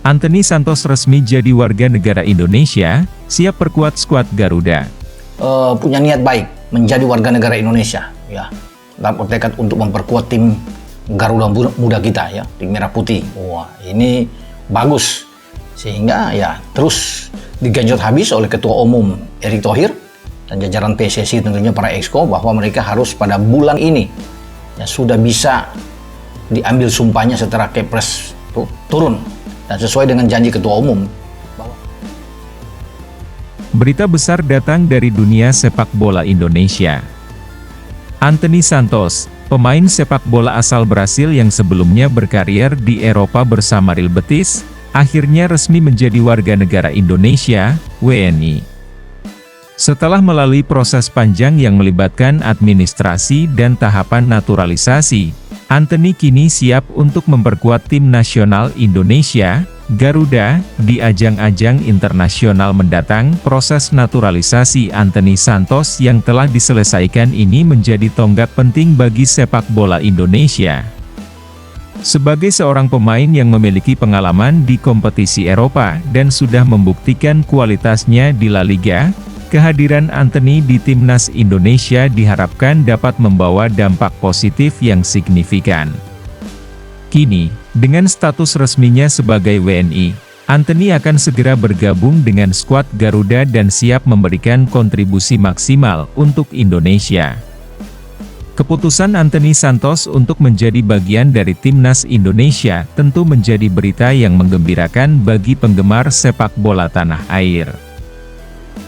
Anthony Santos resmi jadi warga negara Indonesia, siap perkuat skuad Garuda. Punya niat baik menjadi warga negara Indonesia, ya, dalam bertekad untuk memperkuat tim Garuda Muda kita, ya, tim Merah Putih. Wah, ini bagus, sehingga ya terus digenjot habis oleh Ketua Umum Erick Thohir dan jajaran PSSI, tentunya para exco, bahwa mereka harus pada bulan ini ya sudah bisa diambil sumpahnya setelah Kepres turun dan sesuai dengan janji Ketua Umum. Berita besar datang dari dunia sepak bola Indonesia. Anthony Santos, pemain sepak bola asal Brasil yang sebelumnya berkarier di Eropa bersama Real Betis, akhirnya resmi menjadi warga negara Indonesia, WNI. Setelah melalui proses panjang yang melibatkan administrasi dan tahapan naturalisasi, Anthony kini siap untuk memperkuat tim nasional Indonesia, Garuda, di ajang-ajang internasional mendatang. Proses naturalisasi Anthony Santos yang telah diselesaikan ini menjadi tonggak penting bagi sepak bola Indonesia. Sebagai seorang pemain yang memiliki pengalaman di kompetisi Eropa dan sudah membuktikan kualitasnya di La Liga, kehadiran Anthony di timnas Indonesia diharapkan dapat membawa dampak positif yang signifikan. Kini, dengan status resminya sebagai WNI, Anthony akan segera bergabung dengan skuad Garuda dan siap memberikan kontribusi maksimal untuk Indonesia. Keputusan Anthony Santos untuk menjadi bagian dari timnas Indonesia tentu menjadi berita yang menggembirakan bagi penggemar sepak bola tanah air.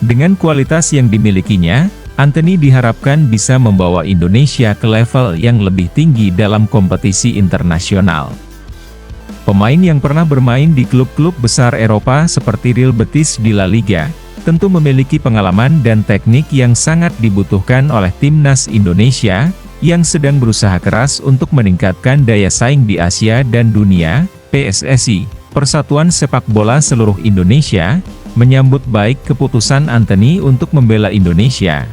Dengan kualitas yang dimilikinya, Anthony diharapkan bisa membawa Indonesia ke level yang lebih tinggi dalam kompetisi internasional. Pemain yang pernah bermain di klub-klub besar Eropa seperti Real Betis di La Liga, tentu memiliki pengalaman dan teknik yang sangat dibutuhkan oleh timnas Indonesia, yang sedang berusaha keras untuk meningkatkan daya saing di Asia dan dunia. PSSI, Persatuan Sepak Bola Seluruh Indonesia, menyambut baik keputusan Anthony untuk membela Indonesia.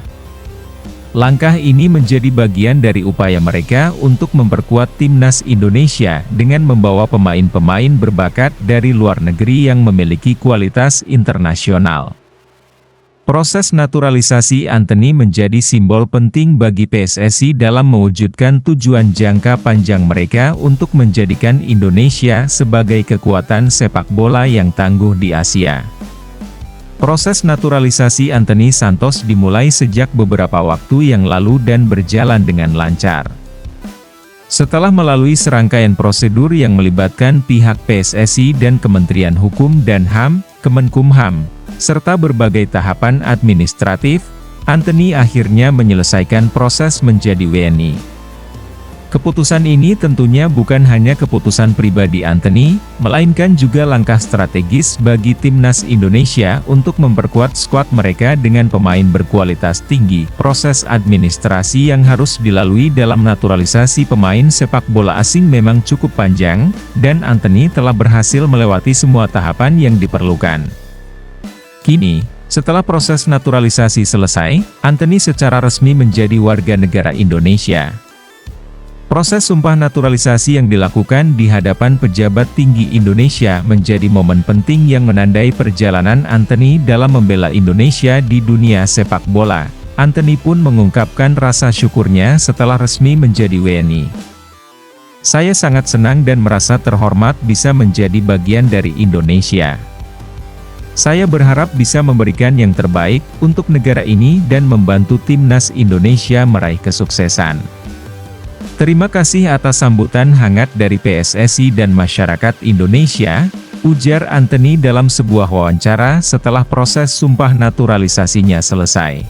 Langkah ini menjadi bagian dari upaya mereka untuk memperkuat timnas Indonesia dengan membawa pemain-pemain berbakat dari luar negeri yang memiliki kualitas internasional. Proses naturalisasi Anthony menjadi simbol penting bagi PSSI dalam mewujudkan tujuan jangka panjang mereka untuk menjadikan Indonesia sebagai kekuatan sepak bola yang tangguh di Asia. Proses naturalisasi Anthony Santos dimulai sejak beberapa waktu yang lalu dan berjalan dengan lancar. Setelah melalui serangkaian prosedur yang melibatkan pihak PSSI dan Kementerian Hukum dan HAM, Kemenkumham, serta berbagai tahapan administratif, Anthony akhirnya menyelesaikan proses menjadi WNI. Keputusan ini tentunya bukan hanya keputusan pribadi Anthony, melainkan juga langkah strategis bagi timnas Indonesia untuk memperkuat skuad mereka dengan pemain berkualitas tinggi. Proses administrasi yang harus dilalui dalam naturalisasi pemain sepak bola asing memang cukup panjang, dan Anthony telah berhasil melewati semua tahapan yang diperlukan. Kini, setelah proses naturalisasi selesai, Anthony secara resmi menjadi warga negara Indonesia. Proses sumpah naturalisasi yang dilakukan di hadapan pejabat tinggi Indonesia menjadi momen penting yang menandai perjalanan Anthony dalam membela Indonesia di dunia sepak bola. Anthony pun mengungkapkan rasa syukurnya setelah resmi menjadi WNI. "Saya sangat senang dan merasa terhormat bisa menjadi bagian dari Indonesia. Saya berharap bisa memberikan yang terbaik untuk negara ini dan membantu timnas Indonesia meraih kesuksesan. Terima kasih atas sambutan hangat dari PSSI dan masyarakat Indonesia," ujar Anthony dalam sebuah wawancara setelah proses sumpah naturalisasinya selesai.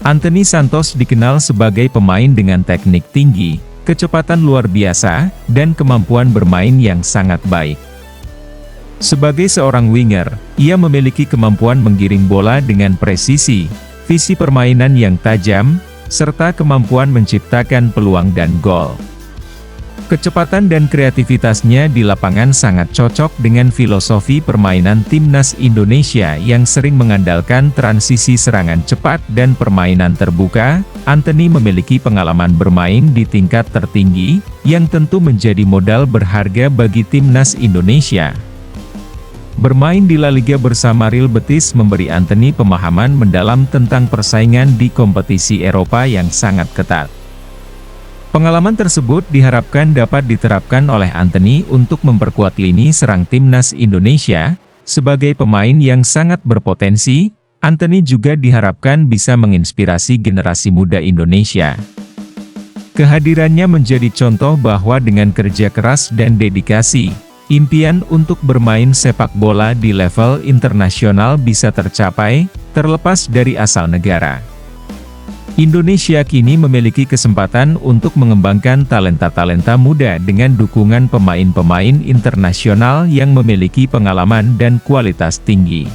Anthony Santos dikenal sebagai pemain dengan teknik tinggi, kecepatan luar biasa, dan kemampuan bermain yang sangat baik. Sebagai seorang winger, ia memiliki kemampuan menggiring bola dengan presisi, visi permainan yang tajam, serta kemampuan menciptakan peluang dan gol. Kecepatan dan kreativitasnya di lapangan sangat cocok dengan filosofi permainan timnas Indonesia yang sering mengandalkan transisi serangan cepat dan permainan terbuka. Anthony memiliki pengalaman bermain di tingkat tertinggi, yang tentu menjadi modal berharga bagi timnas Indonesia. Bermain di La Liga bersama Real Betis memberi Antony pemahaman mendalam tentang persaingan di kompetisi Eropa yang sangat ketat. Pengalaman tersebut diharapkan dapat diterapkan oleh Antony untuk memperkuat lini serang timnas Indonesia. Sebagai pemain yang sangat berpotensi, Antony juga diharapkan bisa menginspirasi generasi muda Indonesia. Kehadirannya menjadi contoh bahwa dengan kerja keras dan dedikasi, impian untuk bermain sepak bola di level internasional bisa tercapai, terlepas dari asal negara. Indonesia kini memiliki kesempatan untuk mengembangkan talenta-talenta muda dengan dukungan pemain-pemain internasional yang memiliki pengalaman dan kualitas tinggi.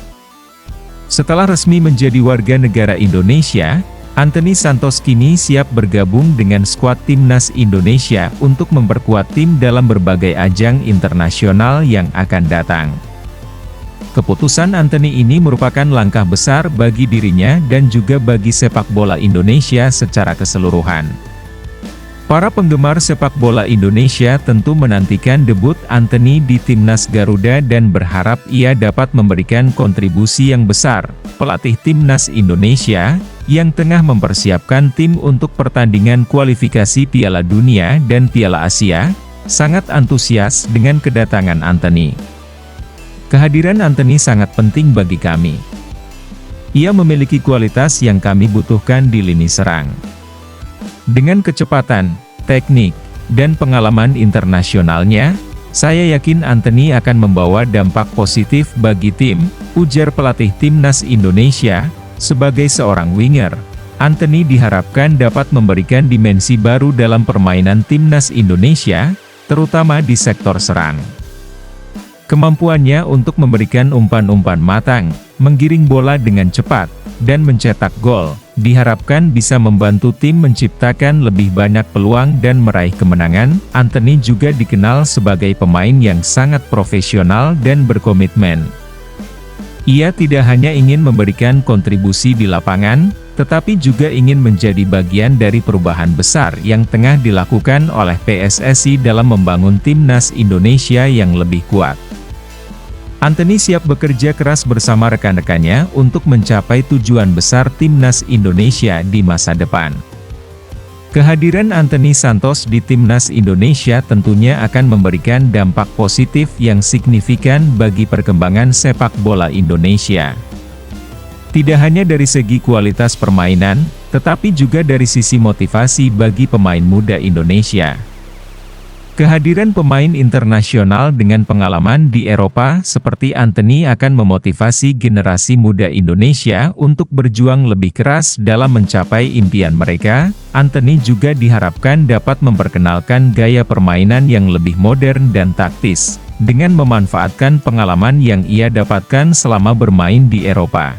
Setelah resmi menjadi warga negara Indonesia, Antony Santos kini siap bergabung dengan skuad timnas Indonesia untuk memperkuat tim dalam berbagai ajang internasional yang akan datang. Keputusan Antony ini merupakan langkah besar bagi dirinya dan juga bagi sepak bola Indonesia secara keseluruhan. Para penggemar sepak bola Indonesia tentu menantikan debut Antony di timnas Garuda dan berharap ia dapat memberikan kontribusi yang besar. Pelatih timnas Indonesia, yang tengah mempersiapkan tim untuk pertandingan kualifikasi Piala Dunia dan Piala Asia, sangat antusias dengan kedatangan Antony. Kehadiran Antony sangat penting bagi kami. Ia memiliki kualitas yang kami butuhkan di lini serang. Dengan kecepatan, teknik, dan pengalaman internasionalnya, saya yakin Antony akan membawa dampak positif bagi tim, ujar pelatih timnas Indonesia. Sebagai seorang winger, Antony diharapkan dapat memberikan dimensi baru dalam permainan timnas Indonesia, terutama di sektor serang. Kemampuannya untuk memberikan umpan-umpan matang, menggiring bola dengan cepat, dan mencetak gol, diharapkan bisa membantu tim menciptakan lebih banyak peluang dan meraih kemenangan. Antony juga dikenal sebagai pemain yang sangat profesional dan berkomitmen. Ia tidak hanya ingin memberikan kontribusi di lapangan, tetapi juga ingin menjadi bagian dari perubahan besar yang tengah dilakukan oleh PSSI dalam membangun timnas Indonesia yang lebih kuat. Antony siap bekerja keras bersama rekan-rekannya untuk mencapai tujuan besar timnas Indonesia di masa depan. Kehadiran Antony Santos di timnas Indonesia tentunya akan memberikan dampak positif yang signifikan bagi perkembangan sepak bola Indonesia. Tidak hanya dari segi kualitas permainan, tetapi juga dari sisi motivasi bagi pemain muda Indonesia. Kehadiran pemain internasional dengan pengalaman di Eropa seperti Antony akan memotivasi generasi muda Indonesia untuk berjuang lebih keras dalam mencapai impian mereka. Antony juga diharapkan dapat memperkenalkan gaya permainan yang lebih modern dan taktis, dengan memanfaatkan pengalaman yang ia dapatkan selama bermain di Eropa.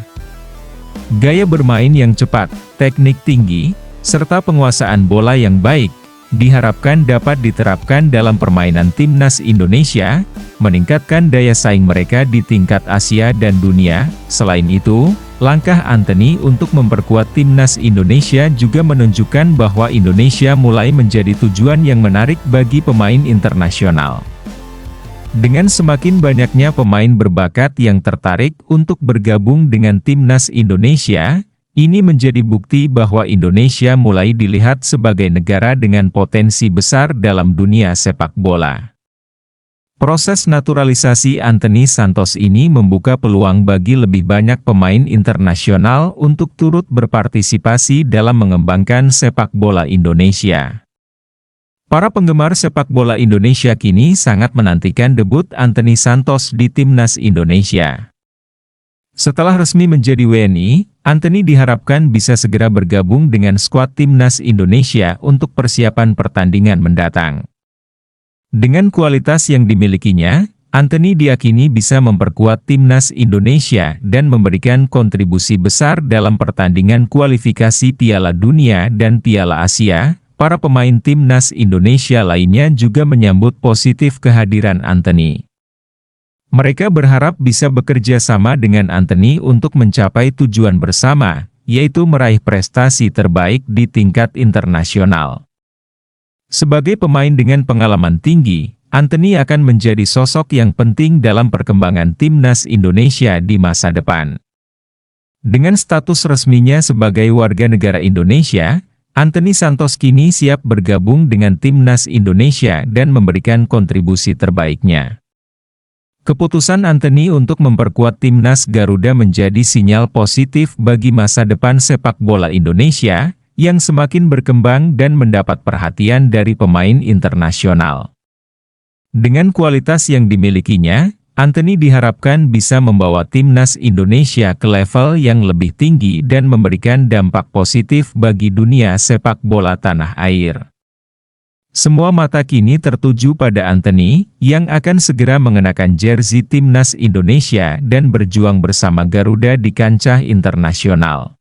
Gaya bermain yang cepat, teknik tinggi, serta penguasaan bola yang baik, diharapkan dapat diterapkan dalam permainan timnas Indonesia, meningkatkan daya saing mereka di tingkat Asia dan dunia. Selain itu, langkah Antony untuk memperkuat timnas Indonesia juga menunjukkan bahwa Indonesia mulai menjadi tujuan yang menarik bagi pemain internasional. Dengan semakin banyaknya pemain berbakat yang tertarik untuk bergabung dengan timnas Indonesia, ini menjadi bukti bahwa Indonesia mulai dilihat sebagai negara dengan potensi besar dalam dunia sepak bola. Proses naturalisasi Antony Santos ini membuka peluang bagi lebih banyak pemain internasional untuk turut berpartisipasi dalam mengembangkan sepak bola Indonesia. Para penggemar sepak bola Indonesia kini sangat menantikan debut Antony Santos di timnas Indonesia. Setelah resmi menjadi WNI, Antony diharapkan bisa segera bergabung dengan skuad timnas Indonesia untuk persiapan pertandingan mendatang. Dengan kualitas yang dimilikinya, Antony diyakini bisa memperkuat timnas Indonesia dan memberikan kontribusi besar dalam pertandingan kualifikasi Piala Dunia dan Piala Asia. Para pemain timnas Indonesia lainnya juga menyambut positif kehadiran Antony. Mereka berharap bisa bekerja sama dengan Antony untuk mencapai tujuan bersama, yaitu meraih prestasi terbaik di tingkat internasional. Sebagai pemain dengan pengalaman tinggi, Anthony akan menjadi sosok yang penting dalam perkembangan timnas Indonesia di masa depan. Dengan status resminya sebagai warga negara Indonesia, Anthony Santos kini siap bergabung dengan timnas Indonesia dan memberikan kontribusi terbaiknya. Keputusan Anthony untuk memperkuat timnas Garuda menjadi sinyal positif bagi masa depan sepak bola Indonesia, yang semakin berkembang dan mendapat perhatian dari pemain internasional. Dengan kualitas yang dimilikinya, Anthony diharapkan bisa membawa timnas Indonesia ke level yang lebih tinggi dan memberikan dampak positif bagi dunia sepak bola tanah air. Semua mata kini tertuju pada Anthony, yang akan segera mengenakan jersey timnas Indonesia dan berjuang bersama Garuda di kancah internasional.